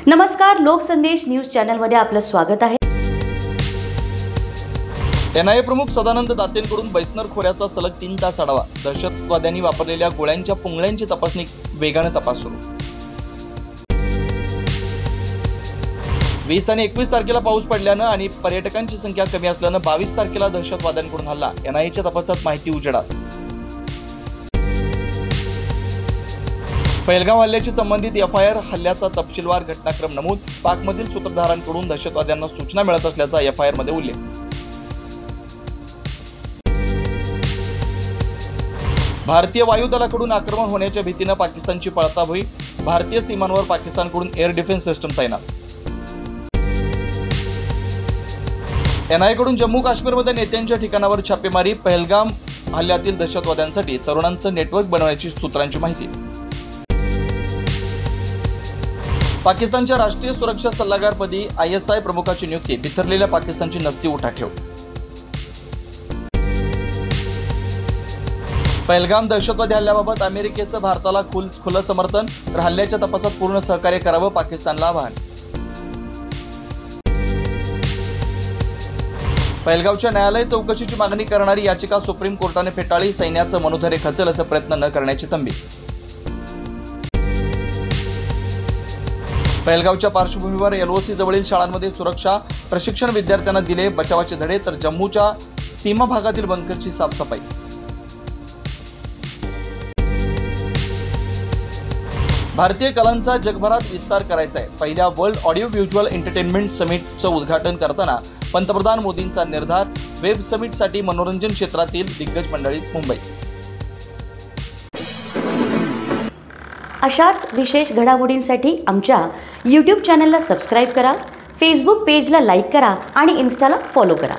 नमस्कार, लोकसंदेश न्यूज चॅनलमध्ये आपलं स्वागत आहे। एनआयए प्रमुख सदानंद दातेंकडून बैसनर खोऱ्याचा सलग 3 तास आढावा। दहशतवाद्यांनी वापरलेल्या गोळ्यांच्या पुंगळ्यांची तपासणी वेगाने तपास सुरू। 20 आणि 21 तारखेला पाऊस पडल्यानं आणि पर्यटकांची संख्या कमी असल्यानं 22 तारखेला दहशतवाद्यांकडून हल्ला। एनआयएच्या तपासात माहिती उजेडात। पहलगाम हल्ल्याशी संबंधित एफआयआर हल्ल्याचा तपशीलवार घटनाक्रम नमूद। पाकमधील सूत्रधारांकडून दहशतवाद्यांना सूचना मिळत असल्याचा एफआयआरमध्ये उल्लेख। भारतीय वायुदलाकडून आक्रमण होण्याच्या भीतीने पाकिस्तानची पळताभुई। भारतीय सीमांवर पाकिस्तानकडून एअर डिफेन्स सिस्टम तैनात। एनआयएकडून जम्मू काश्मीरमध्ये नेत्यांच्या ठिकाणावर छापेमारी। पहलगाम हल्ल्यातील दहशतवाद्यांसाठी तरुणांचं नेटवर्क बनवण्याची सूत्रांची माहिती। पाकिस्तानच्या राष्ट्रीय सुरक्षा सल्लागारपदी आयएसआय प्रमुखाची नियुक्ती। बिथरलेल्या पाकिस्तानची नसती उठाठेव। पहलगाम दहशतवादी हल्ल्याबाबत अमेरिकेचं भारताला खुलं समर्थन, तर हल्ल्याच्या तपासात पूर्ण सहकार्य करावं पाकिस्तानला आवाहन। पहलगावच्या न्यायालय चौकशीची मागणी करणारी याचिका सुप्रीम कोर्टाने फेटाळली। सैन्याचं मनोधैर्य खचेल असं प्रयत्न न करण्याची तंबी। पहलगावच्या पार्श्वभूमीवर एलओसी जवळील शाळांमध्ये सुरक्षा प्रशिक्षण विद्यार्थ्यांना दिले बचावाचे धडे, तर जम्मूच्या सीमा भागातील बंकरची साफसफाई। भारतीय कलांचा जगभरात विस्तार करायचा आहे। पहिल्या वर्ल्ड ऑडिओ व्हिज्युअल एंटरटेनमेंट समिटचं उद्घाटन करताना पंतप्रधान मोदींचा निर्धार। वेब समिटसाठी मनोरंजन क्षेत्रातील दिग्गज मंडळी मुंबई। अशाच विशेष घडामोडींसाठी आमच्या YouTube चॅनलला सबस्क्राइब करा, फेसबुक पेजला लाईक करा आणि इन्स्टाला फॉलो करा।